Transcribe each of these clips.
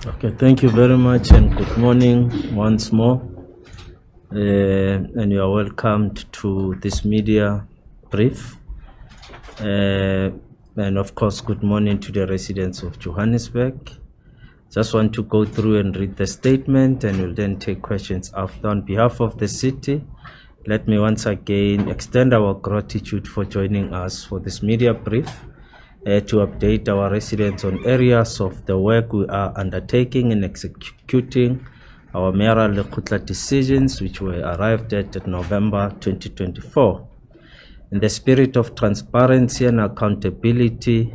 Okay, thank you very much and good morning once more. And you are welcomed to this media brief. And of course, good morning to the residents of Johannesburg. Just want to go through and read the statement and we'll then take questions after. On behalf of the city, let me once again extend our gratitude for joining us for this media brief. To update our residents on areas of the work we are undertaking in executing our mayoral Lekgotla decisions, which were arrived at November 2024. In the spirit of transparency and accountability,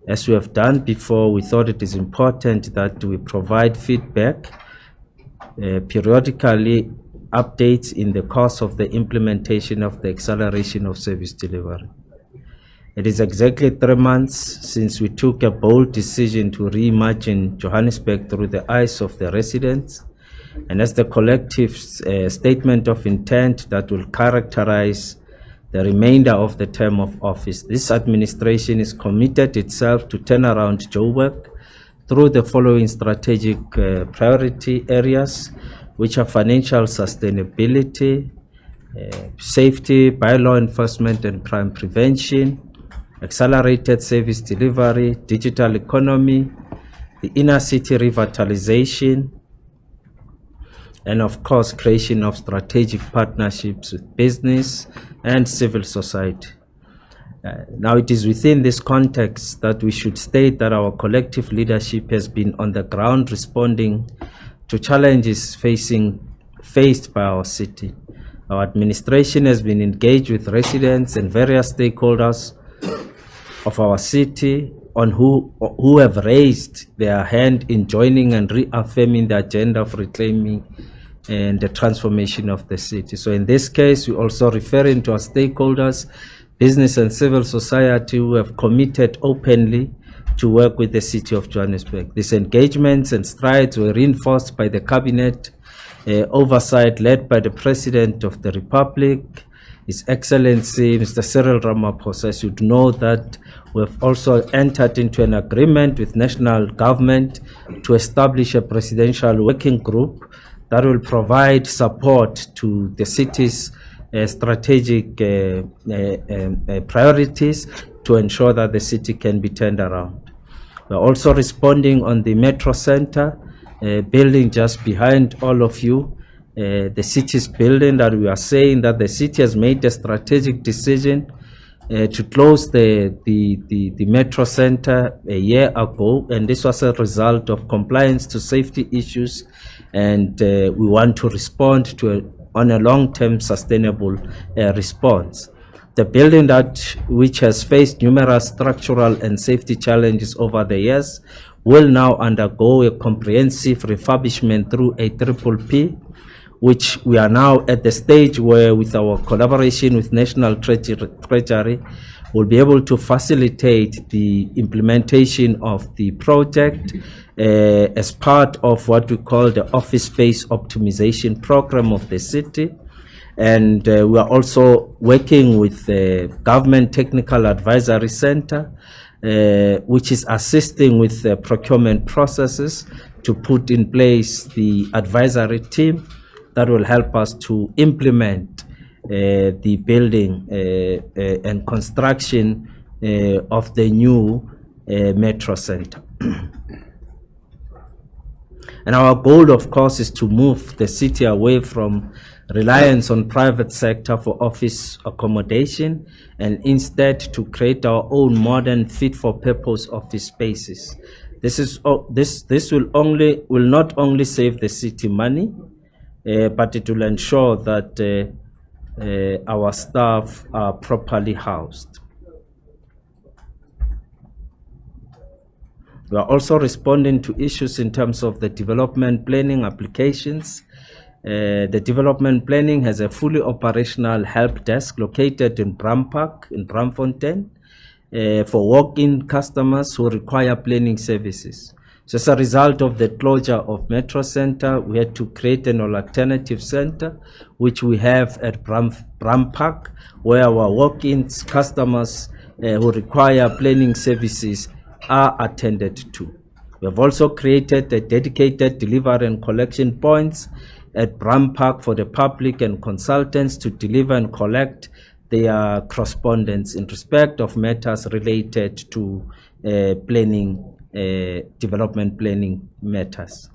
as we have done before, we thought it is important that we provide feedback, periodically updates in the course of the implementation of the acceleration of service delivery. It is exactly 3 months since we took a bold decision to reimagine Johannesburg through the eyes of the residents, and as the collective statement of intent that will characterize the remainder of the term of office, this administration is committed itself to turn around Joburg through the following strategic priority areas, which are financial sustainability, safety, bylaw enforcement and crime prevention, accelerated service delivery, digital economy, the inner city revitalization, and of course, creation of strategic partnerships with business and civil society. Now, it is within this context that we should state that our collective leadership has been on the ground responding to challenges faced by our city. Our administration has been engaged with residents and various stakeholders of our city on who have raised their hand in joining and reaffirming the agenda of reclaiming and the transformation of the city. So in this case, we also referring to our stakeholders, business and civil society, who have committed openly to work with the city of Johannesburg. These engagements and strides were reinforced by the cabinet oversight led by the President of the Republic, His Excellency Mr. Cyril Ramaphosa. As you know that we have also entered into an agreement with national government to establish a presidential working group that will provide support to the city's strategic priorities to ensure that the city can be turned around. We're also responding on the Metro Center building just behind all of you. The city's building that we are saying that the city has made a strategic decision to close the Metro Center a year ago, and this was a result of compliance to safety issues, and we want to respond to on a long-term sustainable response. The building which has faced numerous structural and safety challenges over the years will now undergo a comprehensive refurbishment through a PPP, which we are now at the stage where, with our collaboration with National Treasury, we'll be able to facilitate the implementation of the project as part of what we call the office space optimization program of the city. And we are also working with the Government Technical Advisory Center, which is assisting with the procurement processes to put in place the advisory team that will help us to implement the building and construction of the new Metro Center. And our goal, of course, is to move the city away from reliance on private sector for office accommodation and instead to create our own modern fit-for-purpose office spaces. This will not only save the city money, but it will ensure that our staff are properly housed. We are also responding to issues in terms of the development planning applications. The development planning has a fully operational help desk located in Brampark, in Bramfontein, for walk-in customers who require planning services. So as a result of the closure of Metro Center, we had to create an alternative center, which we have at Brampark, where our walk-in customers who require planning services are attended to. We have also created a dedicated delivery and collection points at Bram Park for the public and consultants to deliver and collect their correspondence in respect of matters related to development planning matters.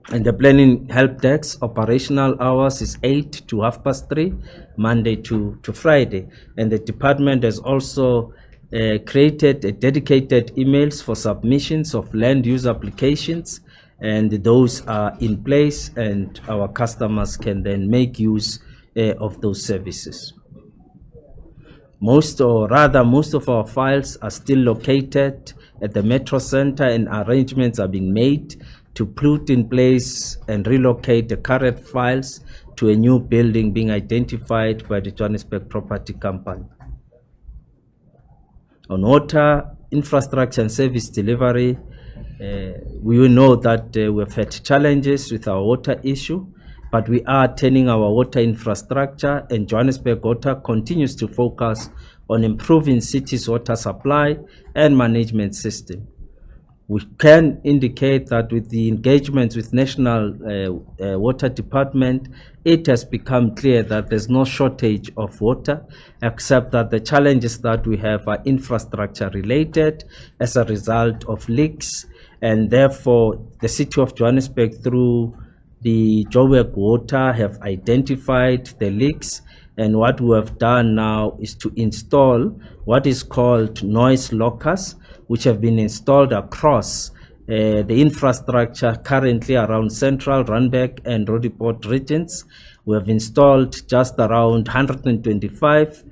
And the planning help desk operational hours is 8 to 3:30, Monday to Friday. And the department has also created a dedicated emails for submissions of land use applications, and those are in place, and our customers can then make use of those services. Most of our files are still located at the Metro Center, and arrangements are being made to put in place and relocate the current files to a new building being identified by the Johannesburg Property Company. On water infrastructure and service delivery, we will know that we've had challenges with our water issue, but we are turning our water infrastructure, and Johannesburg Water continues to focus on improving city's water supply and management system. We can indicate that with the engagement with National Water Department, it has become clear that there's no shortage of water, except that the challenges that we have are infrastructure related as a result of leaks, and therefore the City of Johannesburg through the Joburg Water have identified the leaks, and what we have done now is to install what is called noise lockers, which have been installed across the infrastructure currently around Central, Randburg and Roodepoort regions. We have installed just around 125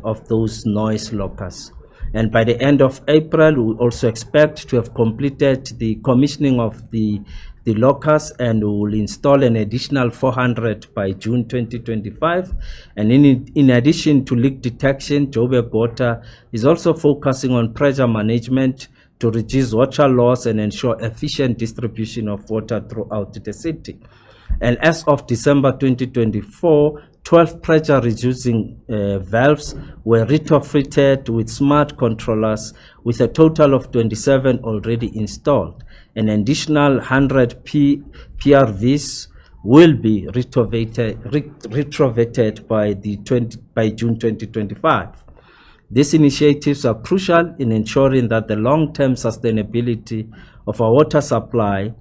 of those noise lockers. And by the end of April, we also expect to have completed the commissioning of the lockers, and we will install an additional 400 by June 2025. And in addition to leak detection, Joburg Water is also focusing on pressure management to reduce water loss and ensure efficient distribution of water throughout the city. And as of December 2024, 12 pressure reducing valves were retrofitted with smart controllers, with a total of 27 already installed. An additional 100 PRVs will be retrofitted by June 2025. These initiatives are crucial in ensuring that the long-term sustainability of our water supply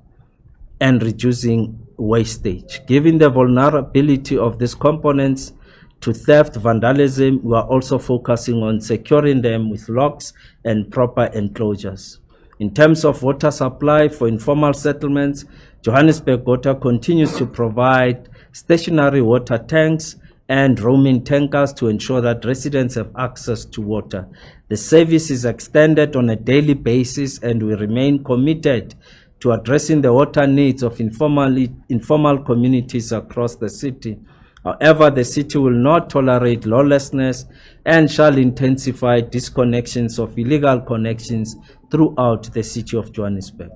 and reducing wastage. Given the vulnerability of these components to theft, vandalism, we are also focusing on securing them with locks and proper enclosures. In terms of water supply for informal settlements, Johannesburg Water continues to provide stationary water tanks and roaming tankers to ensure that residents have access to water. The service is extended on a daily basis, and we remain committed to addressing the water needs of informal communities across the city. However, the city will not tolerate lawlessness and shall intensify disconnections of illegal connections throughout the city of Johannesburg.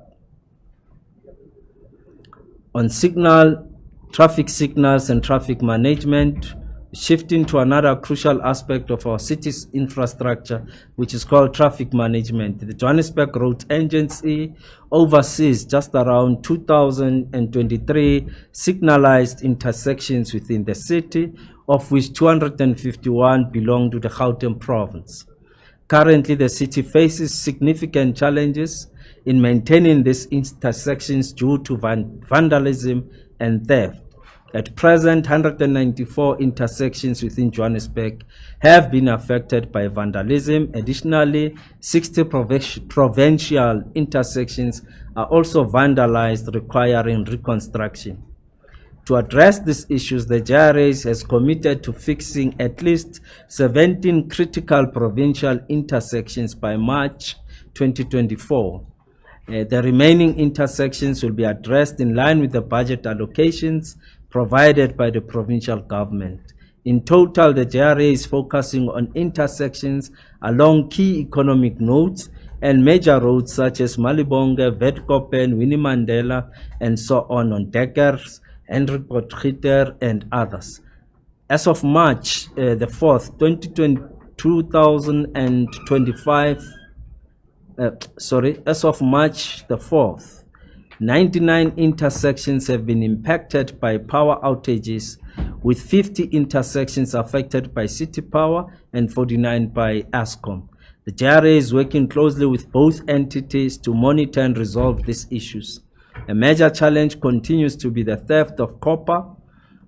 On traffic signals and traffic management, shifting to another crucial aspect of our city's infrastructure, which is called traffic management. The Johannesburg Road Agency oversees just around 2,023 signalized intersections within the city, of which 251 belong to the Gauteng province. Currently, the city faces significant challenges in maintaining these intersections due to vandalism and theft. At present, 194 intersections within Johannesburg have been affected by vandalism. Additionally, 60 provincial intersections are also vandalized, requiring reconstruction. To address these issues, the JRA has committed to fixing at least 17 critical provincial intersections by March 2024. The remaining intersections will be addressed in line with the budget allocations provided by the provincial government. In total, the JRA is focusing on intersections along key economic nodes and major roads such as Malibonge, Wetkoppen, Winnie Mandela, and so on Deckers, Henry Potgieter, and others. As of March the 4th, 2025, as of March the 4th, 99 intersections have been impacted by power outages, with 50 intersections affected by City Power and 49 by Eskom. The JRA is working closely with both entities to monitor and resolve these issues. A major challenge continues to be the theft of copper,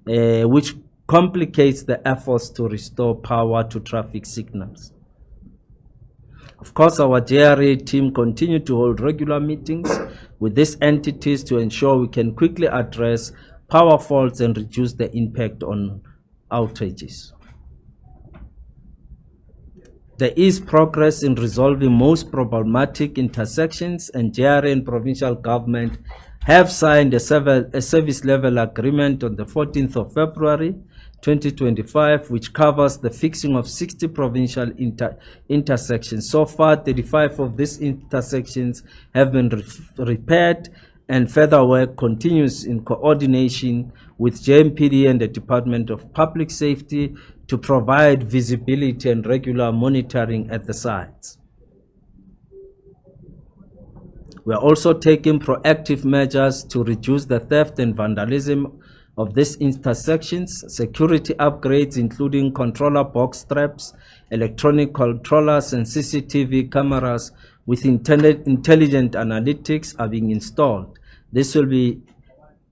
which complicates the efforts to restore power to traffic signals. Of course, our JRA team continue to hold regular meetings with these entities to ensure we can quickly address power faults and reduce the impact on outages. There is progress in resolving most problematic intersections, and JRA and provincial government have signed a service level agreement on the 14th of February 2025, which covers the fixing of 60 provincial intersections. So far, 35 of these intersections have been repaired, and further work continues in coordination with JMPD and the Department of Public Safety to provide visibility and regular monitoring at the sites. We are also taking proactive measures to reduce the theft and vandalism of these intersections. Security upgrades, including controller box traps, electronic controllers, and CCTV cameras with intelligent analytics, are being installed. This will be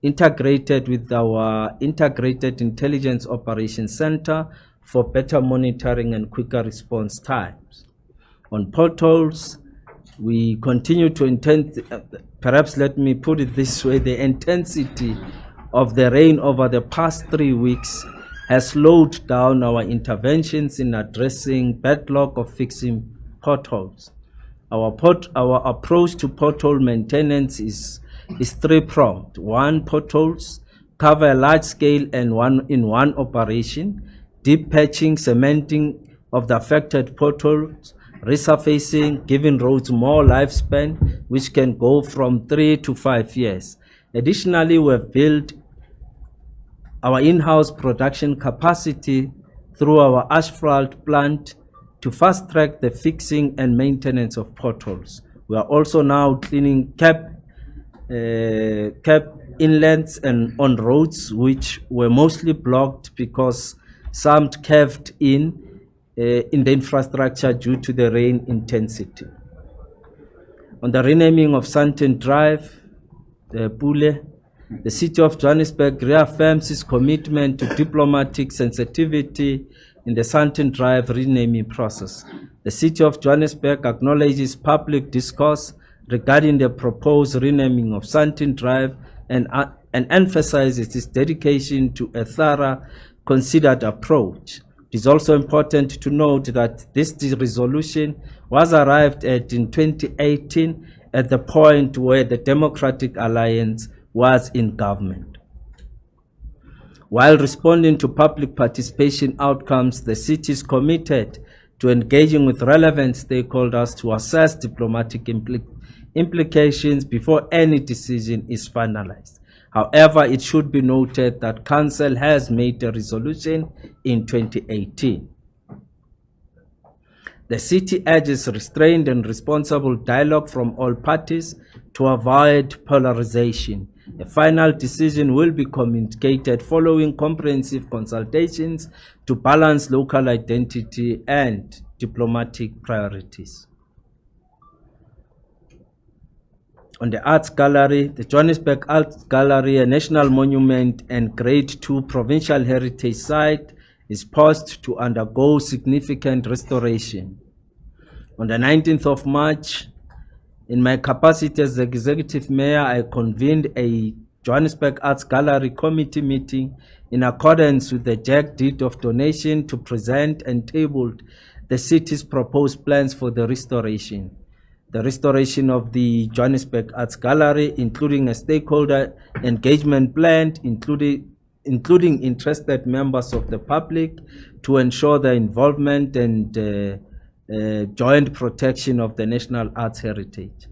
integrated with our Integrated Intelligence Operations Center for better monitoring and quicker response times. On potholes, we continue to perhaps let me put it this way, the intensity of the rain over the past 3 weeks has slowed down our interventions in addressing backlog of fixing potholes. Our approach to pothole maintenance is three-pronged. One, potholes cover a large scale and one operation: deep patching, cementing of the affected potholes, resurfacing, giving roads more lifespan, which can go from 3 to 5 years. Additionally, we have built our in-house production capacity through our asphalt plant to fast-track the fixing and maintenance of potholes. We are also now cleaning cap inlets and on roads which were mostly blocked because some caved in the infrastructure due to the rain intensity. On the renaming of Sandton Drive, Pule, the City of Johannesburg reaffirms its commitment to diplomatic sensitivity in the Sandton Drive renaming process. The City of Johannesburg acknowledges public discourse regarding the proposed renaming of Sandton Drive and emphasizes its dedication to a thorough, considered approach. It is also important to note that this resolution was arrived at in 2018 at the point where the Democratic Alliance was in government. While responding to public participation outcomes, the city is committed to engaging with relevant stakeholders to assess diplomatic implications before any decision is finalized. However, it should be noted that Council has made a resolution in 2018. The city urges restrained and responsible dialogue from all parties to avoid polarization. A final decision will be communicated following comprehensive consultations to balance local identity and diplomatic priorities. On the Arts Gallery, the Johannesburg Arts Gallery, a national monument and Grade 2 provincial heritage site, is poised to undergo significant restoration. On the 19th of March, in my capacity as Executive Mayor, I convened a Johannesburg Arts Gallery committee meeting in accordance with the JAG deed of donation to present and tabled the city's proposed plans for the restoration. The restoration of the Johannesburg Arts Gallery, including a stakeholder engagement plan, including interested members of the public, to ensure the involvement and joint protection of the national arts heritage.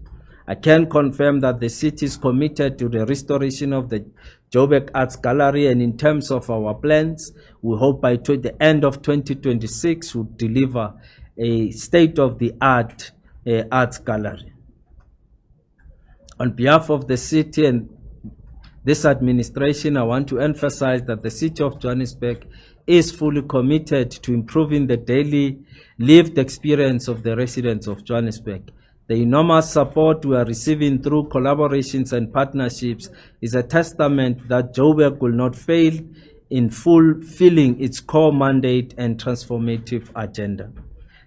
I can confirm that the city is committed to the restoration of the Joburg Arts Gallery, and in terms of our plans, we hope by the end of 2026 we'll deliver a state-of-the-art Arts Gallery. On behalf of the city and this administration, I want to emphasize that the City of Johannesburg is fully committed to improving the daily lived experience of the residents of Johannesburg. The enormous support we are receiving through collaborations and partnerships is a testament that Joburg will not fail in fulfilling its core mandate and transformative agenda.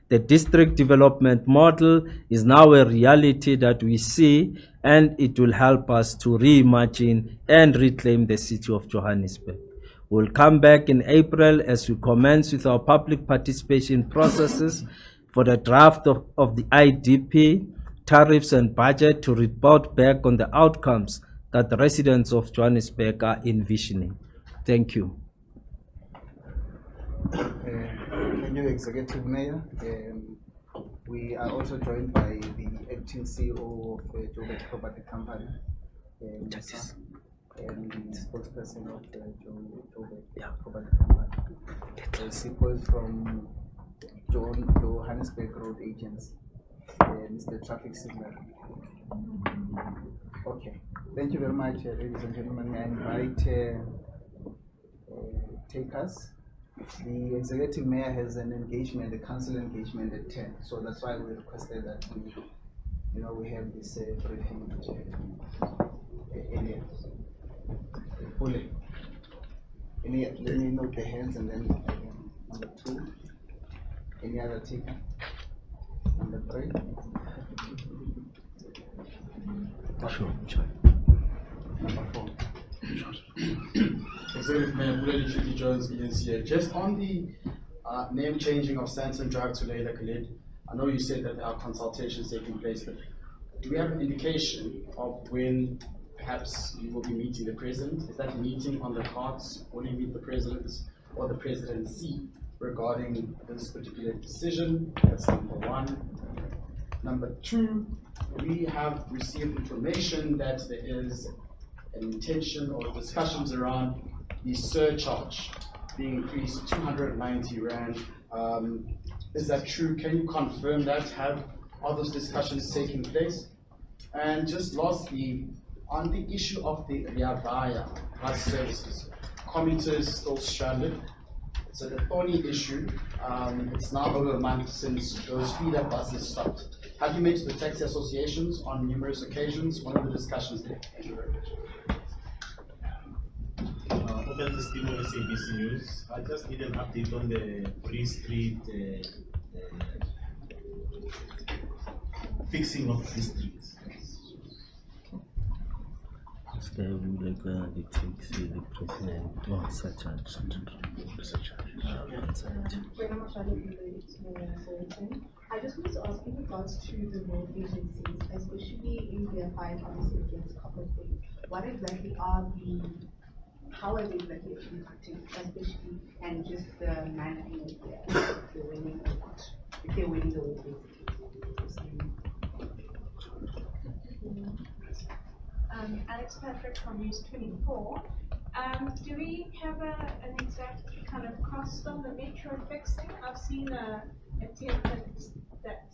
The district development model is now a reality that we see, and it will help us to reimagine and reclaim the city of Johannesburg. We'll come back in April as we commence with our public participation processes for the draft of the IDP, tariffs and budget to report back on the outcomes that the residents of Johannesburg are envisioning. Thank you. Thank you, Executive Mayor. We are also joined by the acting CEO of Joburg Property Company, Musa, and the spokesperson of Joburg Property Company. CEOs from Johannesburg Road Agents, Mr. Traffic Signal. Okay, thank you very much, ladies and gentlemen. May I invite takers. The executive mayor has an engagement, a council engagement at 10, so that's why we requested that we have this briefing earlier. Fully. Let me note the hands, and then number 2. Any other taker? Number 3. Sure. Number 4. Executive Mayor Buleli Jones, ENCA. Just on the name changing of Sandton Drive to Leila Khalid, I know you said that there are consultations taking place, but do we have an indication of when perhaps you will be meeting the president? Is that a meeting on the cards? Will you meet the president or the presidency regarding this particular decision? That's number 1. Number 2, we have received information that there is an intention or discussions around the surcharge being increased 290 Rand. Is that true? Can you confirm that? Are those discussions taking place? And just lastly, on the issue of the Rea Vaya bus services, commuters still stranded. It's a thorny issue. It's now over a month since those feeder buses stopped. Have you met the taxi associations on numerous occasions? What are the discussions there? Thank you very much. Offenses team on SABC News. I just need an update on the Free Street fixing of the streets. The taxi, the president, such and I just wanted to ask in regards to the road agencies, especially in their fight obviously against copper thing, what exactly are how are they exactly acting, especially, and just the management the winning or what, if they're winning the road basically. Alex Patrick from News 24. Do we have an exact kind of cost on the metro fixing? I've seen a template that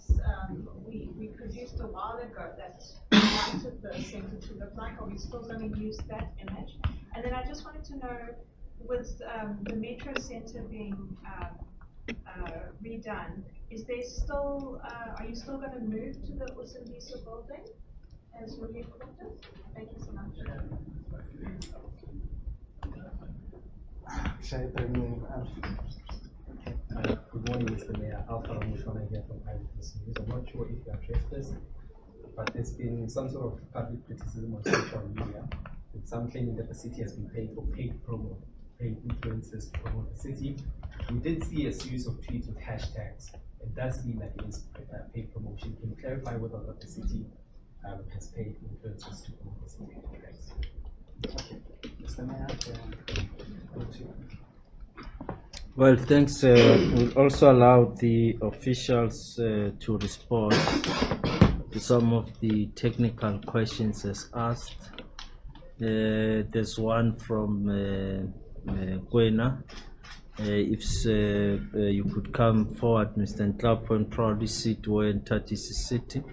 we produced a while ago that wanted the centre to look like. Are we still going to use that image? And then I just wanted to know, with the metro centre being redone, is there still? Are you still going to move to the Usindisa building as your headquarters? Thank you so much. Good morning, Mr. Mayor. Alpha Ramushwana here from Eyewitness News. I'm not sure if you addressed this, but there's been some sort of public criticism on social media, with some claiming that the city has been paying for paid influencers to promote the city. We did see a series of tweets with hashtags. It does seem like it is paid promotion. Can you clarify whether or not the city has paid influencers to promote the city? Thanks. Okay. Mr. Mayor, go to you. Well, thanks. We'll also allow the officials to respond to some of the technical questions as asked. There's one from Kwena You could come forward, Mr. Nklapo, and probably sit where Ntatis is sitting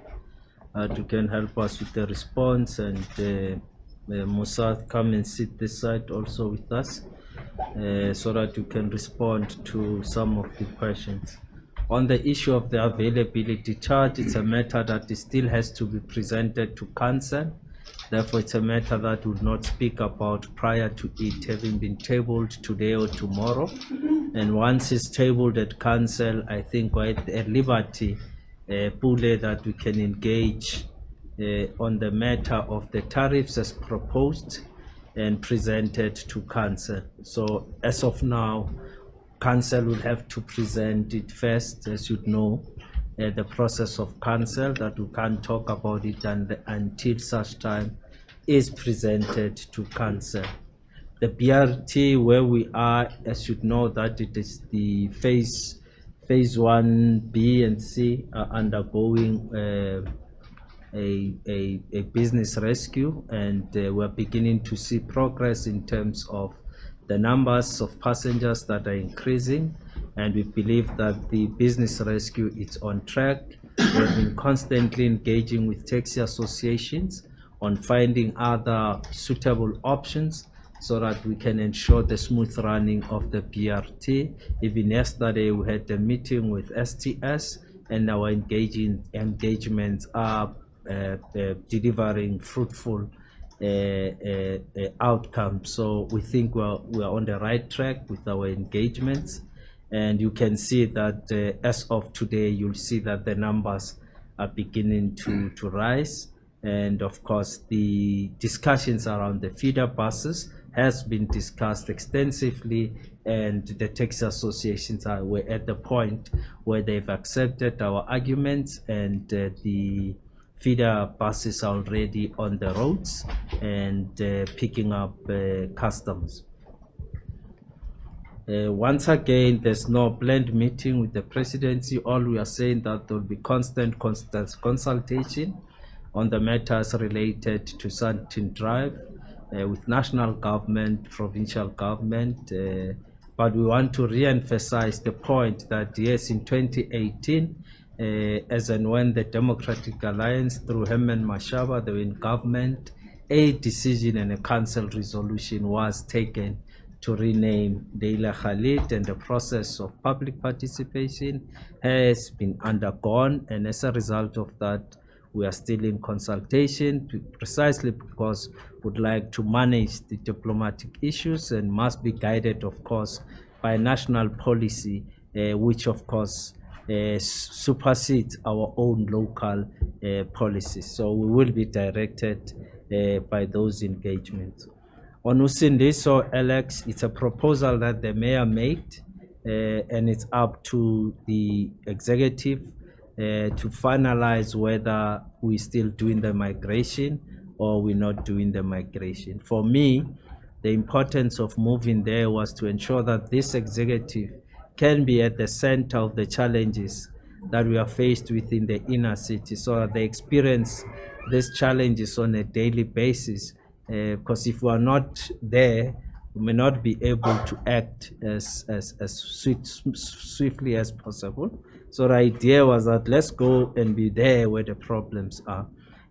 to can help us with the response, and Musa, come and sit this side also with us so that you can respond to some of the questions. On the issue of the availability charge, it's a matter that still has to be presented to council. Therefore, it's a matter that we will not speak about prior to it having been tabled today or tomorrow. And once it's tabled at council, I think we're at liberty, Pule, that we can engage on the matter of the tariffs as proposed and presented to council. So as of now, council will have to present it first, as you know, the process of council, that we can't talk about it until such time is presented to council. The BRT, where we are, as you know, that it is the phase 1B and C are undergoing a business rescue, and we're beginning to see progress in terms of the numbers of passengers that are increasing, and we believe that the business rescue is on track. We've been constantly engaging with taxi associations on finding other suitable options so that we can ensure the smooth running of the BRT. Even yesterday we had a meeting with STS, and our engagements are delivering fruitful outcome. So we think we're on the right track with our engagements, and you can see that as of today, you'll see that the numbers are beginning to rise. And of course, the discussions around the feeder buses has been discussed extensively, and the taxi associations were at the point where they've accepted our arguments, and the feeder buses are already on the roads and picking up customers. Once again, there's no planned meeting with the presidency. All we are saying that there will be constant consultation on the matters related to Sandton Drive with national government, provincial government, but we want to re-emphasize the point that yes, in 2018, as and when the Democratic Alliance through Herman Mashaba, they were in government, a decision and a council resolution was taken to rename Deila Khalid, and the process of public participation has been undergone, and as a result of that, we are still in consultation, precisely because we would like to manage the diplomatic issues and must be guided, of course, by national policy, which of course supersedes our own local policies. So we will be directed by those engagements. On Usindiso, Alex, it's a proposal that the mayor made, and it's up to the executive to finalize whether we're still doing the migration or we're not doing the migration. For me, the importance of moving there was to ensure that this executive can be at the center of the challenges that we are faced with in the inner city, so that they experience these challenges on a daily basis. Because if we are not there, we may not be able to act as swiftly as possible. So the idea was that let's go and be there where the problems are.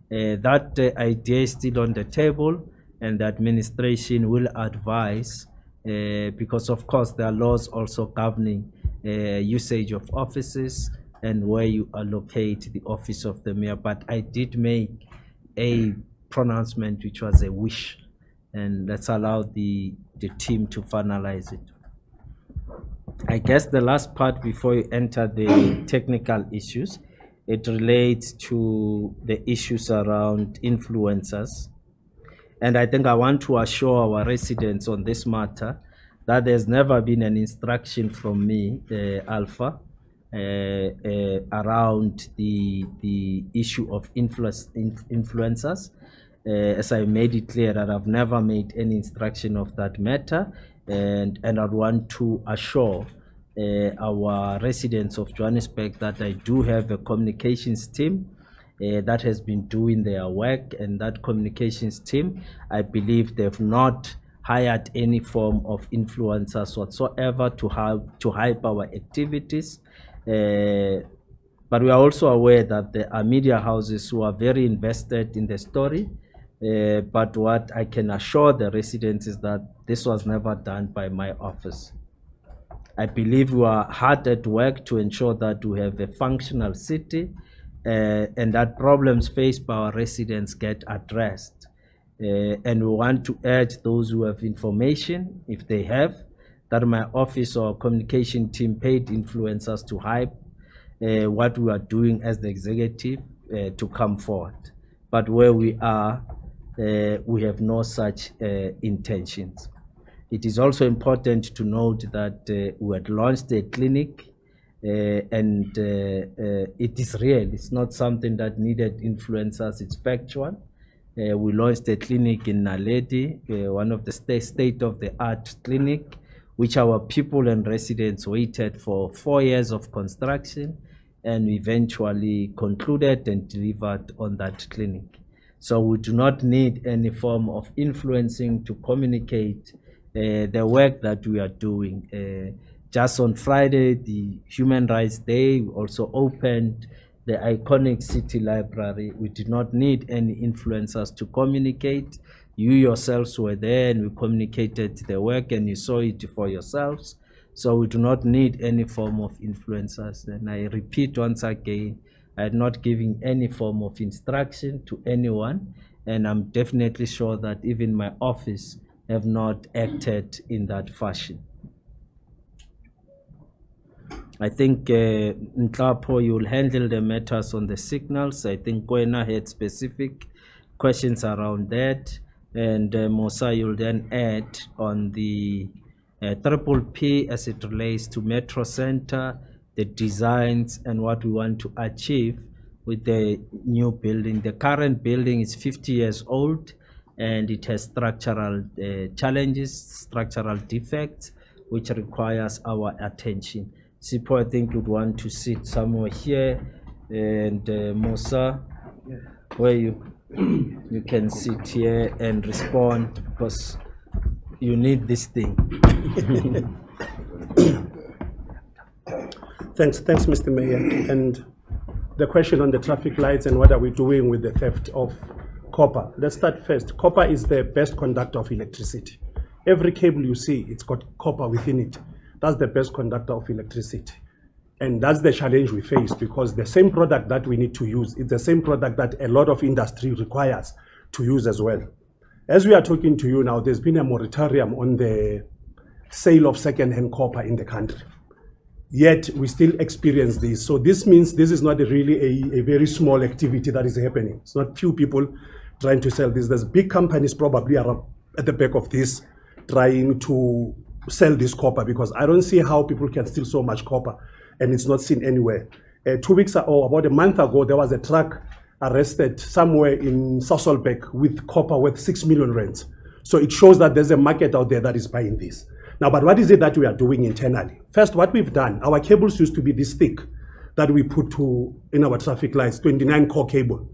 That idea is still on the table, and the administration will advise, because of course there are laws also governing usage of offices and where you allocate the office of the mayor. But I did make a pronouncement which was a wish, and let's allow the team to finalize it. I guess the last part before you enter the technical issues, it relates to the issues around influencers. And I think I want to assure our residents on this matter that there's never been an instruction from me, Alpha, around the issue of influencers. As I made it clear that I've never made any instruction of that matter, and I want to assure our residents of Johannesburg that I do have a communications team that has been doing their work, and that communications team, I believe they've not hired any form of influencers whatsoever to hype our activities. But we are also aware that there are media houses who are very invested in the story. But what I can assure the residents is that this was never done by my office. I believe we are hard at work to ensure that we have a functional city and that problems faced by our residents get addressed. And we want to urge those who have information, if they have, that my office or communication team paid influencers to hype what we are doing as the executive to come forward. But where we are, we have no such intentions. It is also important to note that we had launched a clinic and it is real. It's not something that needed influencers, it's factual. We launched a clinic in Naledi, one of the state-of-the-art clinic, which our people and residents waited for 4 years of construction, and we eventually concluded and delivered on that clinic. So we do not need any form of influencing to communicate the work that we are doing. Just on Friday, the Human Rights Day, we also opened the iconic city library. We did not need any influencers to communicate. You yourselves were there and we communicated the work and you saw it for yourselves. So we do not need any form of influencers. And I repeat once again, I'm not giving any form of instruction to anyone. And I'm definitely sure that even my office have not acted in that fashion. I think Nklapo, you will handle the matters on the signals. I think Kwena had specific questions around that. And Musa, you'll then add on the Triple P as it relates to Metro Center, the designs and what we want to achieve with the new building. The current building is 50 years old and it has structural challenges, structural defects, which requires our attention. Sipo, I think you'd want to sit somewhere here, and Musa, where you can sit here and respond because you need this thing. Thanks, Mr. Mayor. And the question on the traffic lights and what are we doing with the theft of copper. Let's start first. Copper is the best conductor of electricity. Every cable you see, it's got copper within it. That's the best conductor of electricity. And that's the challenge we face, because the same product that we need to use, it's the same product that a lot of industry requires to use as well. As we are talking to you now, there's been a moratorium on the sale of second-hand copper in the country. Yet we still experience this. So this means this is not really a very small activity that is happening. It's not few people trying to sell this. There's big companies probably are at the back of this trying to sell this copper, because I don't see how people can steal so much copper and it's not seen anywhere. 2 weeks or about a month ago, there was a truck arrested somewhere in Sasolburg with copper worth 6 million rands. So it shows that there's a market out there that is buying this. Now, but what is it that we are doing internally? First, what we've done, our cables used to be this thick that we put in our traffic lights, 29 core cable.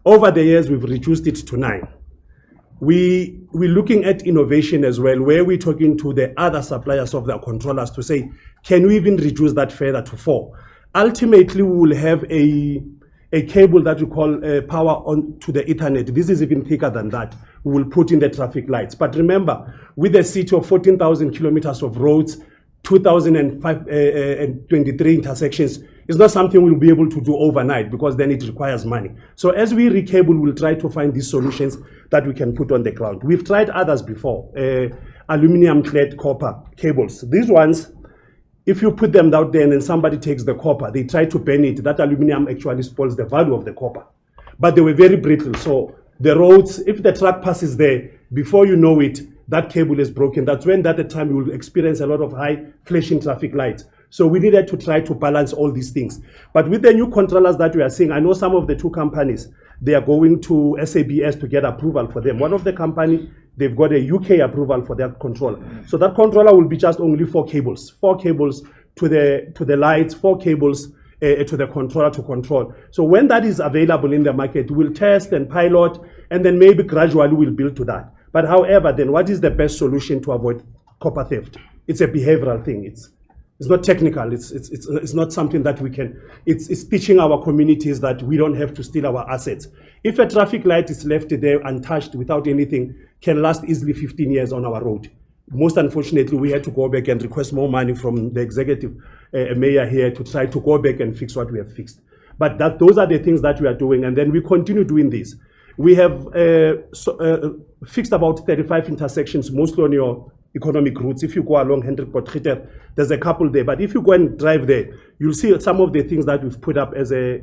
Over the years, we've reduced it to 9. We're looking at innovation as well, where we're talking to the other suppliers of the controllers to say, can we even reduce that further to 4? Ultimately, we will have a cable that we call power on to the Ethernet. This is even thicker than that. We will put in the traffic lights. But remember, with a city of 14,000 kilometers of roads, 2,023 intersections, it's not something we'll be able to do overnight, because then it requires money. So as we recable, we'll try to find these solutions that we can put on the ground. We've tried others before, aluminum-clad copper cables. These ones, if you put them out there and then somebody takes the copper, they try to burn it, that aluminum actually spoils the value of the copper. But they were very brittle, so the roads, if the truck passes there, before you know it, that cable is broken. That's when at the time you will experience a lot of high flashing traffic lights. So we needed to try to balance all these things. But with the new controllers that we are seeing, I know some of the 2 companies, they are going to SABC to get approval for them. One of the company, they've got a UK approval for that controller. So that controller will be just only 4 cables. 4 cables to the lights, 4 cables to the controller to control. So when that is available in the market, we'll test and pilot, and then maybe gradually we'll build to that. But however, then what is the best solution to avoid copper theft? It's a behavioral thing. It's not technical. It's not something that we can. It's teaching our communities that we don't have to steal our assets. If a traffic light is left there untouched without anything, can last easily 15 years on our road. Most unfortunately, we had to go back and request more money from the executive mayor here to try to go back and fix what we have fixed. But those are the things that we are doing, and then we continue doing this. We have fixed about 35 intersections, mostly on your economic routes. If you go along Hendrik Potgieter, there's a couple there. But if you go and drive there, you'll see some of the things that we've put up as a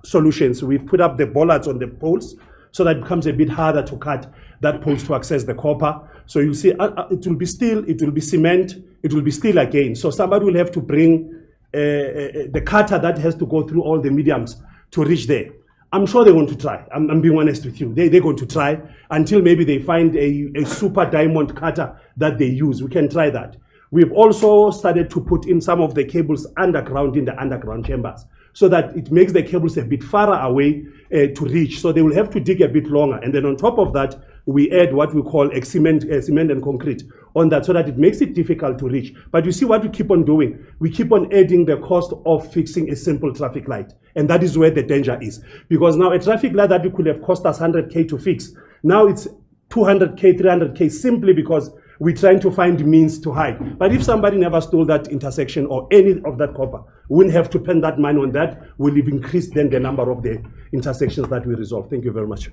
solutions. We've put up the bollards on the poles, so that it becomes a bit harder to cut that poles to access the copper. So you see, it will be steel, it will be cement, it will be steel again. So somebody will have to bring the cutter that has to go through all the mediums to reach there. I'm sure they're going to try. I'm being honest with you. They're going to try until maybe they find a super diamond cutter that they use. We can try that. We've also started to put in some of the cables underground in the underground chambers, so that it makes the cables a bit farther away to reach. So they will have to dig a bit longer. And then on top of that, we add what we call cement and concrete on that, so that it makes it difficult to reach. But you see what we keep on doing? We keep on adding the cost of fixing a simple traffic light. And that is where the danger is. Because now a traffic light that could have cost us 100K to fix, now it's 200K, 300K, simply because we're trying to find means to hide. But if somebody never stole that intersection or any of that copper, we wouldn't have to spend that money on that. We'll have increased then the number of the intersections that we resolve. Thank you very much.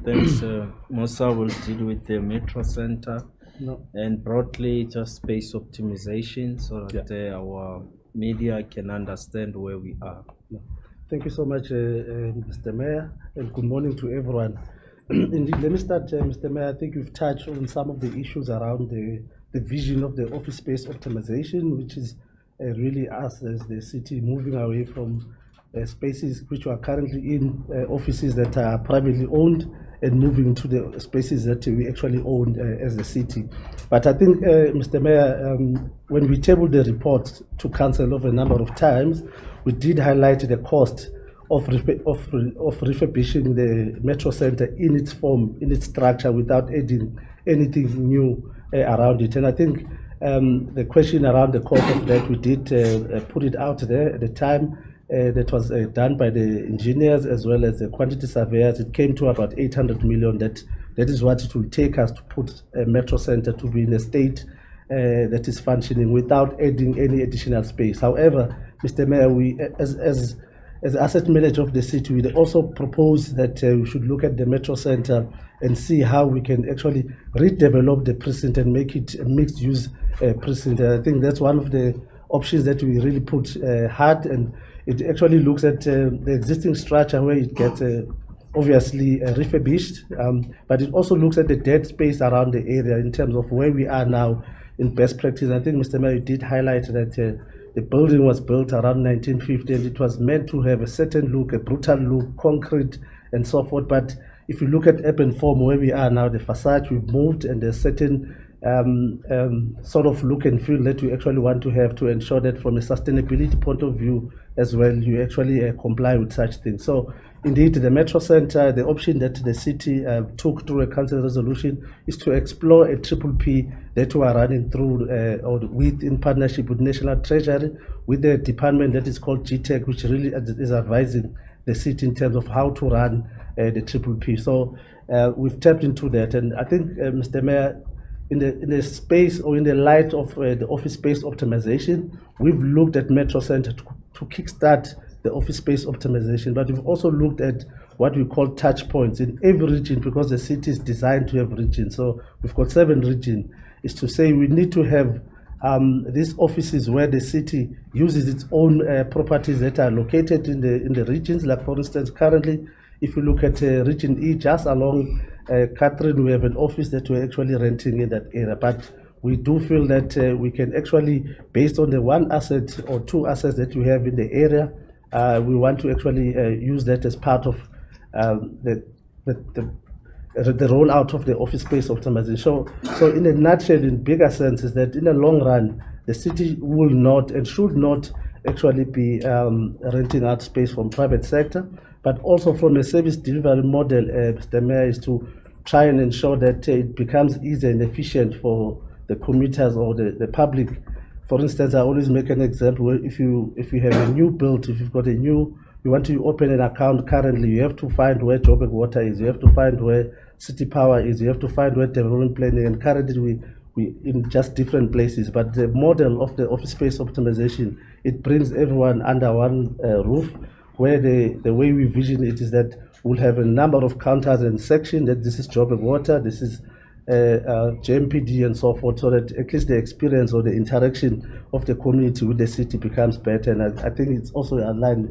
Thanks. Musa will deal with the metro center and broadly just space optimization, so that our media can understand where we are. Thank you so much, Mr. Mayor, and good morning to everyone. Indeed, let me start, Mr. Mayor. I think you've touched on some of the issues around the vision of the office space optimization, which is really us as the city moving away from spaces which are currently in offices that are privately owned and moving to the spaces that we actually own as the city. But I think, Mr. Mayor, when we tabled the report to council over a number of times, we did highlight the cost of refurbishing the metro center in its form, in its structure, without adding anything new around it. And I think the question around the cost of that, we did put it out there at the time. That was done by the engineers as well as the quantity surveyors. It came to about 800 million. That is what it will take us to put a metro center to be in a state that is functioning without adding any additional space. However, Mr. Mayor, we as asset manager of the city, we also propose that we should look at the metro center and see how we can actually redevelop the precinct and make it a mixed-use precinct. I think that's one of the options that we really put hard, and it actually looks at the existing structure where it gets obviously refurbished, but it also looks at the dead space around the area in terms of where we are now in best practice. I think Mr. Mayor did highlight that the building was built around 1950 and it was meant to have a certain look, a brutal look, concrete and so forth. But if you look at urban form where we are now, the facade we've moved, and there's certain sort of look and feel that we actually want to have to ensure that from a sustainability point of view as well, you actually comply with such things. So indeed, the metro center, the option that the city took through a council resolution is to explore a PPP that we are running through or with, in partnership with National Treasury, with the department that is called GTEC, which really is advising the city in terms of how to run the PPP. So we've tapped into that, and I think, Mr. Mayor, in the space or in the light of the office space optimization, we've looked at metro center to kickstart the office space optimization, but we've also looked at what we call touch points in every region, because the city is designed to have regions. So we've got 7 regions. Is to say we need to have these offices where the city uses its own properties that are located in the regions. Like for instance, currently, if you look at Region E, just along Catherine, we have an office that we're actually renting in that area. But we do feel that we can actually, based on the one asset or 2 assets that we have in the area, we want to actually use that as part of the rollout of the office space optimization. So in a nutshell, in bigger sense, is that in the long run, the city will not and should not actually be renting out space from private sector, but also from a service delivery model, Mr. Mayor, is to try and ensure that it becomes easy and efficient for the commuters or the public. For instance, I always make an example where if you have a new build, if you've got you want to open an account currently, you have to find where Joburg Water is, you have to find where City Power is, you have to find where development planning, and currently we in just different places. But the model of the office space optimization, it brings everyone under one roof, where the way we vision it is that we'll have a number of counters and sections, that this is Joburg Water, this is JMPD and so forth, so that at least the experience or the interaction of the community with the city becomes better. And I think it's also aligned,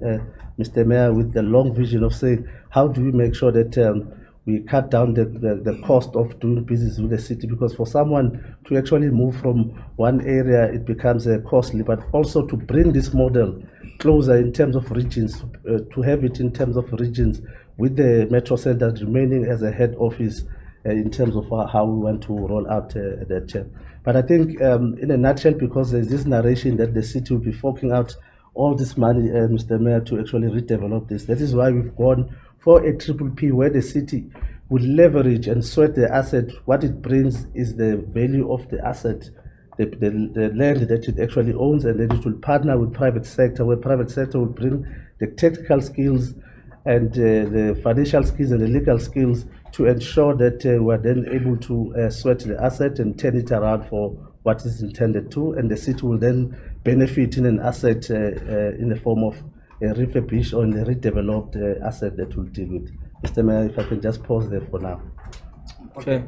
Mr. Mayor, with the long vision of saying, how do we make sure that we cut down the cost of doing business with the city? Because for someone to actually move from one area, it becomes costly, but also to bring this model closer in terms of regions, to have it in terms of regions with the Metro Center remaining as a head office in terms of how we want to roll out that. But I think in a nutshell, because there's this narration that the city will be forking out all this money, Mr. Mayor, to actually redevelop this. That is why we've gone for a PPP where the city will leverage and sweat the asset. What it brings is the value of the asset, the land that it actually owns, and then it will partner with private sector, where private sector will bring the technical skills and the financial skills and the legal skills to ensure that we're then able to sweat the asset and turn it around for what is intended to, and the city will then benefit in an asset in the form of a refurbished or a redeveloped asset that we'll deal with. Mr. Mayor, if I can just pause there for now. Okay.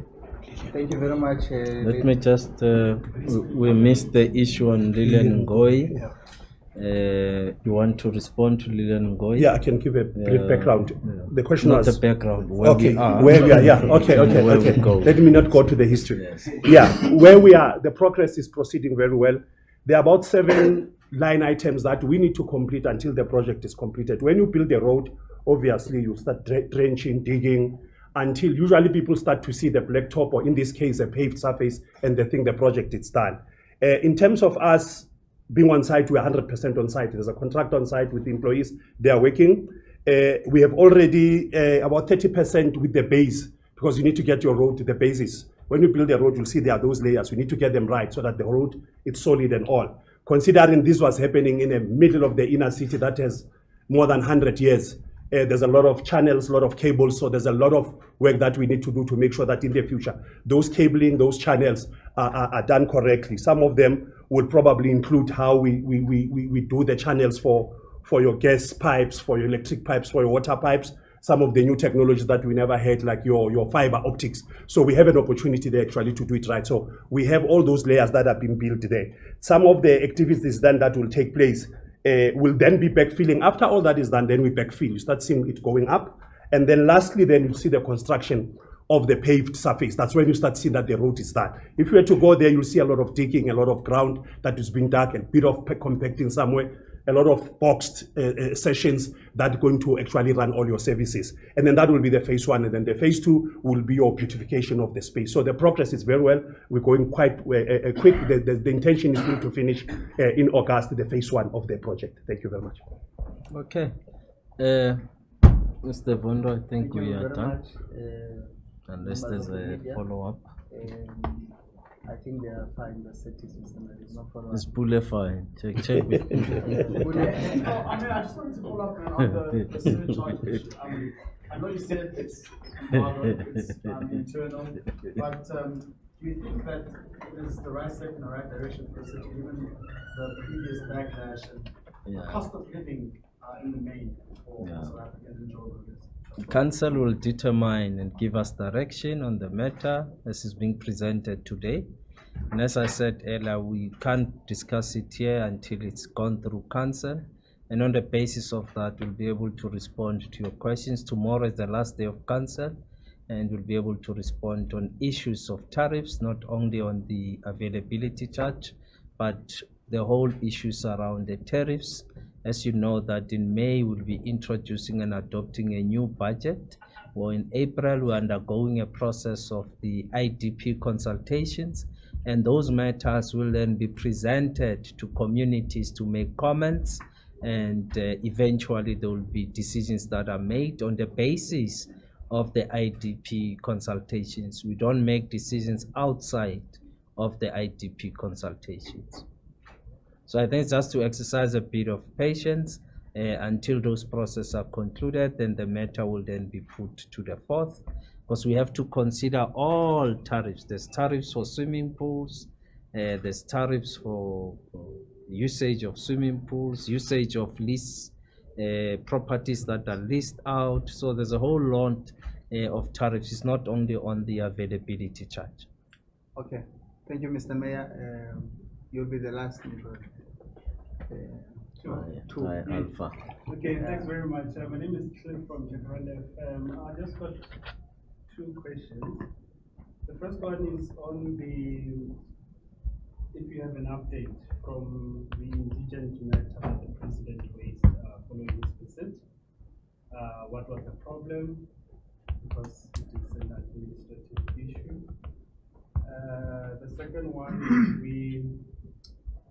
Thank you very much. Let me just, we missed the issue on Lilian Ngoyi. You want to respond to Lilian Ngoyi? Yeah, I can give a brief background. The question not was the background, where okay, we are. where we are, yeah, okay. We go. Let me not go to the history. Yes. Yeah, where we are, the progress is proceeding very well. There are about 7 line items that we need to complete until the project is completed. When you build a road, obviously you start drenching, digging, until usually people start to see the blacktop, or in this case, a paved surface, and they think the project is done. In terms of us being on site, we're 100% on site. There's a contract on site with the employees. They are working. We have already about 30% with the base, because you need to get your road to the bases. When you build a road, you'll see there are those layers. We need to get them right so that the road is solid and all. Considering this was happening in the middle of the inner city that has more than 100 years, there's a lot of channels, a lot of cables, so there's a lot of work that we need to do to make sure that in the future, those cabling, those channels are done correctly. Some of them will probably include how we do the channels for your gas pipes, for your electric pipes, for your water pipes, some of the new technologies that we never had, like your fiber optics. So we have an opportunity there actually to do it right. So we have all those layers that have been built there. Some of the activities then that will take place will then be backfilling. After all that is done, then we backfill. You start seeing it going up. And then lastly, then you see the construction of the paved surface. That's when you start seeing that the road is done. If you were to go there, you'll see a lot of digging, a lot of ground that is being dug, a bit of compacting somewhere, a lot of boxed sessions that are going to actually run all your services. And then that will be the phase 1. And then the phase 2 will be your beautification of the space. So the progress is very well. We're going quite quick. The intention is going to finish in August, the phase 1 of the project. Thank you very much. Okay. Mr. Bondo, I think we are done. Unless there's a follow-up. I think they are fine. The settings, Mr. Mayor, there's no follow-up. It's Pule fine. Check with I just wanted to follow up on the surcharge issue. I know you said it's internal, but do you think that it is the right step in the right direction for the city, given the previous backlash and the cost of living in the main for South Africans in Joburg? Council will determine and give us direction on the matter as is being presented today. And as I said earlier, we can't discuss it here until it's gone through council. And on the basis of that, we'll be able to respond to your questions. Tomorrow is the last day of council, and we'll be able to respond on issues of tariffs, not only on the availability charge, but the whole issues around the tariffs. As you know, that in May we'll be introducing and adopting a new budget. Well, in April we're undergoing a process of the IDP consultations, and those matters will then be presented to communities to make comments, and eventually there will be decisions that are made on the basis of the IDP consultations. We don't make decisions outside of the IDP consultations. So I think it's just to exercise a bit of patience until those processes are concluded, then the matter will then be put to the fourth, because we have to consider all tariffs. There's tariffs for swimming pools, there's tariffs for usage of swimming pools, usage of lease properties that are leased out. So there's a whole lot of tariffs. It's not only on the availability charge. Okay, thank you, Mr. Mayor. You'll be the last speaker. Alpha. Okay, thanks very much. My name is Cliff from Joburg. I just got two questions. The first one is on if you have an update from the indigent matter that the president raised following his visit. What was the problem? Because it is an administrative issue. The second one is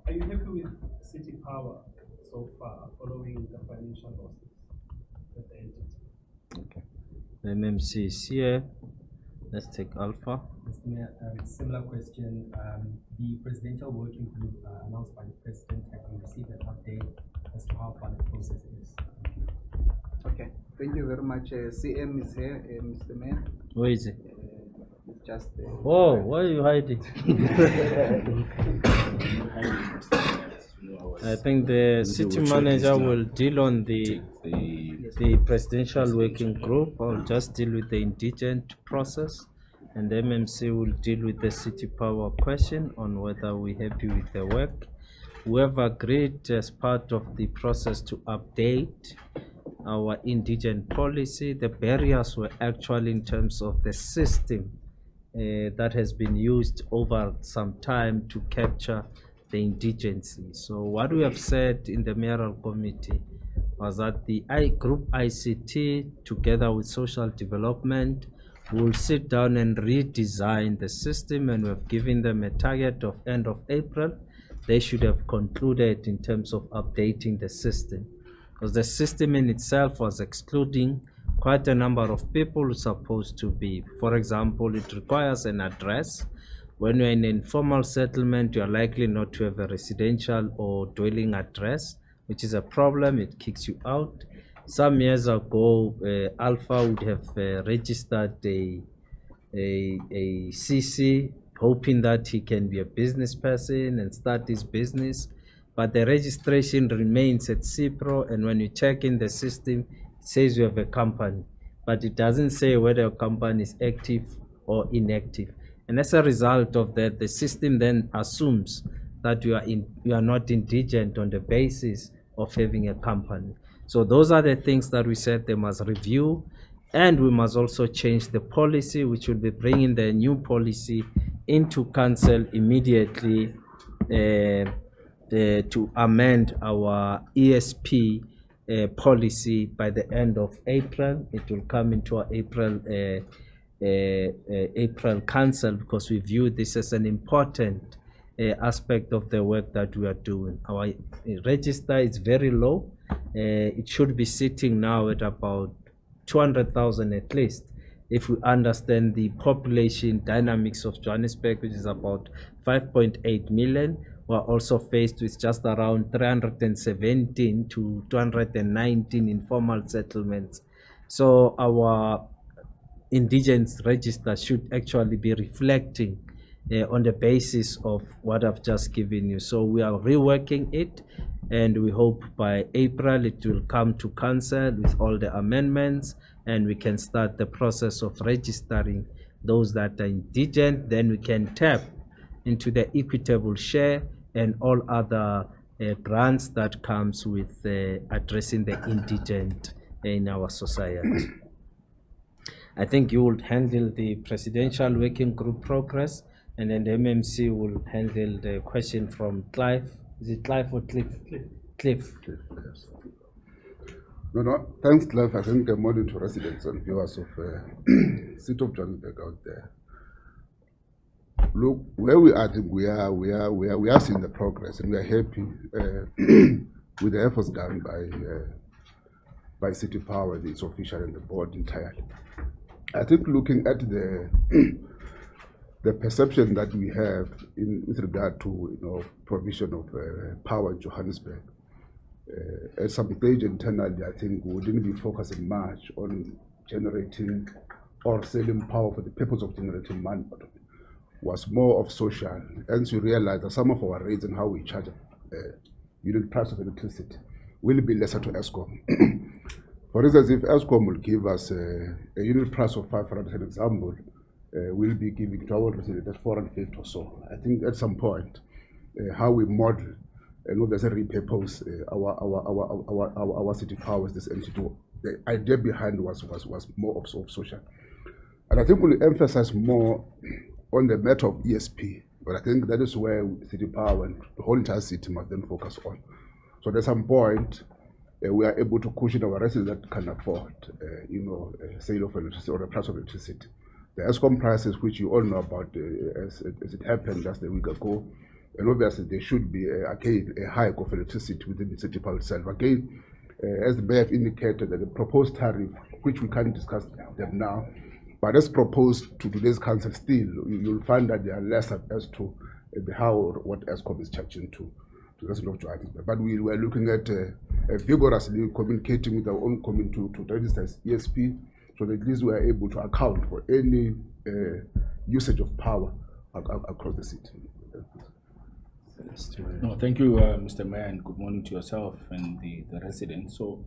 are you happy with City Power so far following the financial losses that the entity? Okay. MMC is here. Let's take Alpha. Mr. Mayor, similar question. The presidential working group announced by the president have received an update as to how far the process is. Okay, thank you very much. CM is here, Mr. Mayor. Where is it? It's just. Oh, why are you hiding? I think the city manager will deal on the presidential working group. I'll just deal with the indigent process, and the MMC will deal with the City Power question on whether we're happy with the work. We have agreed as part of the process to update our indigent policy. The barriers were actually in terms of the system that has been used over some time to capture the indigency. So what we have said in the mayoral committee was that the group ICT together with social development will sit down and redesign the system, and we've given them a target of end of April. They should have concluded in terms of updating the system, because the system in itself was excluding quite a number of people who supposed to be. For example, it requires an address. When you're in an informal settlement, you're likely not to have a residential or dwelling address, which is a problem. It kicks you out. Some years ago, Alpha would have registered a CC, hoping that he can be a business person and start his business. But the registration remains at CIPRO, and when you check in the system, it says you have a company, but it doesn't say whether your company is active or inactive. And as a result of that, the system then assumes that you are not indigent on the basis of having a company. So those are the things that we said they must review, and we must also change the policy, which will be bringing the new policy into council immediately to amend our ESP policy by the end of April. It will come into our April council, because we view this as an important aspect of the work that we are doing. Our register is very low. It should be sitting now at about 200,000 at least. If we understand the population dynamics of Johannesburg, which is about 5.8 million, we're also faced with just around 317 to 219 informal settlements. So our indigence register should actually be reflecting on the basis of what I've just given you. So we are reworking it, and we hope by April it will come to council with all the amendments, and we can start the process of registering those that are indigent. Then we can tap into the equitable share and all other grants that comes with addressing the indigent in our society. I think you will handle the presidential working group progress, and then the MMC will handle the question from Clive. Is it Clive or Cliff? Cliff. No, thanks, Clive. I think morning to residents and viewers of City of Johannesburg out there. Look, where we are, I think we are seeing the progress, and we are happy with the efforts done by City Power, its official, and the board entirely. I think looking at the the perception that we have with regard to provision of power in Johannesburg, at some stage internally, I think we didn't be focusing much on generating or selling power for the purpose of generating money. Was more of social. Hence, we realized that some of our rates and how we charge unit price of electricity will be lesser to ESCOM. For instance, if ESCOM will give us a unit price of 500, as an example, we'll be giving to our residents at 450 or so. I think at some point, how we model and obviously repurpose our city powers, this entity, the idea behind was more of social. And I think we'll emphasize more on the matter of ESP, but I think that is where city power and the whole entire city must then focus on. So at some point, we are able to cushion our residents that can afford, sale of electricity or the price of electricity. The ESCOM prices, which you all know about, as it happened just a week ago, and obviously there should be again a hike of electricity within the city power itself. Again, as the mayor indicated, that the proposed tariff, which we can't discuss them now, but as proposed to today's council, still you'll find that they are less as to what ESCOM is charging to the resident of Johannesburg. But we were looking at vigorously communicating with our own community to register as ESP, so that at least we are able to account for any usage of power across the city. No, thank you, Mr. Mayor, and good morning to yourself and the residents. So,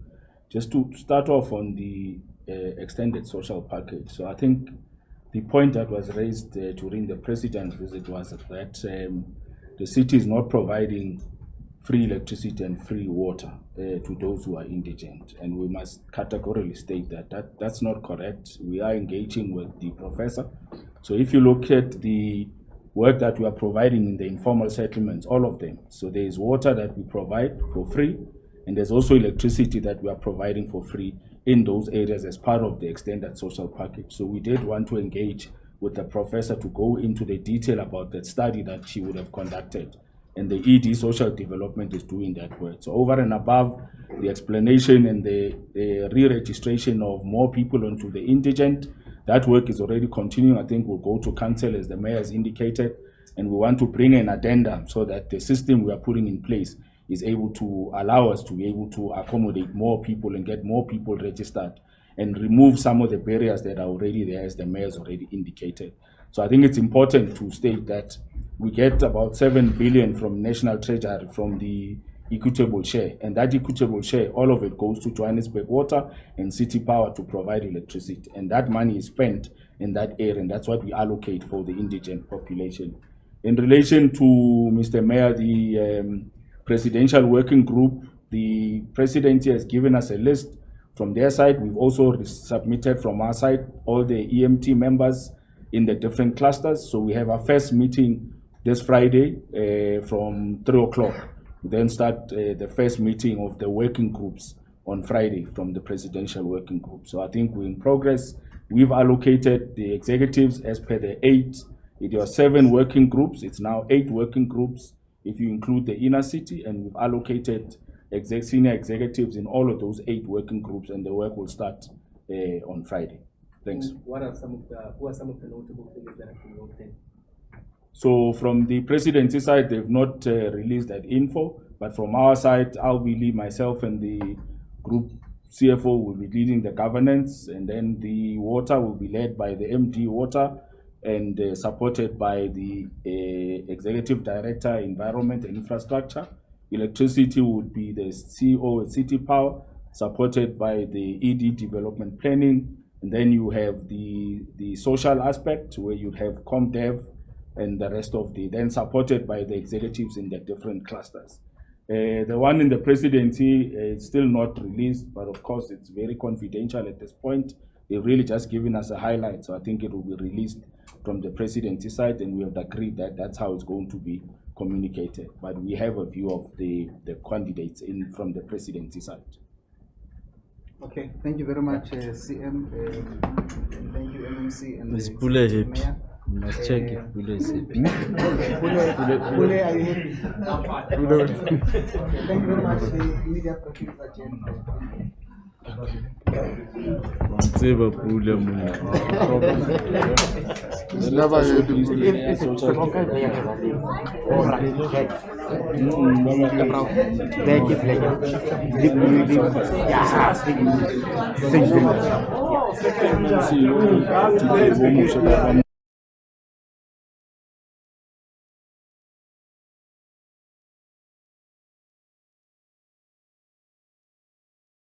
just to start off on the extended social package. So, I think the point that was raised during the president's visit was that the city is not providing free electricity and free water to those who are indigent, and we must categorically state that that's not correct. We are engaging with the professor. So, if you look at the work that we are providing in the informal settlements, all of them. So there is water that we provide for free, and there's also electricity that we are providing for free in those areas as part of the extended social package. So we did want to engage with the professor to go into the detail about that study that she would have conducted. And the ED Social Development is doing that work. So over and above the explanation and the re-registration of more people onto the indigent, that work is already continuing. I think we'll go to council, as the mayor has indicated, and we want to bring an addendum so that the system we are putting in place is able to allow us to be able to accommodate more people and get more people registered and remove some of the barriers that are already there, as the mayor has already indicated. So I think it's important to state that we get about 7 billion from National Treasury from the equitable share, and that equitable share, all of it goes to Johannesburg Water and City Power to provide electricity, and that money is spent in that area, and that's what we allocate for the indigent population. In relation to Mr. Mayor, the presidential working group, the presidency has given us a list from their side. We've also submitted from our side all the EMT members in the different clusters. So we have our first meeting this Friday from 3 o'clock. Then start the first meeting of the working groups on Friday from the presidential working group. So I think we're in progress. We've allocated the executives as per the 8. It was 7 working groups. It's now 8 working groups if you include the inner city, and we've allocated senior executives in all of those 8 working groups, and the work will start on Friday. Thanks. Who are some of the notable figures that have been locked in? So from the presidency side, they've not released that info, but from our side, I'll be leading, myself and the group CFO will be leading the governance, and then the water will be led by the MD Water and supported by the Executive Director, Environment and Infrastructure. Electricity would be the CEO at City Power, supported by the ED Development Planning, and then you have the social aspect where you have ComDev, and the rest of the, then supported by the executives in the different clusters. The one in the presidency is still not released, but of course it's very confidential at this point. They've really just given us a highlight, so I think it will be released from the presidency side, and we have agreed that that's how it's going to be communicated. But we have a view of the candidates in from the presidency side. Okay, thank you very much, CM, and thank you, MMC, and Ms. the Pule happy. Mayor. You must check if Pule is happy. Pule, are you happy? Thank you very much. The media producer, Jen. Tseba pula mona. It's never heard of See you.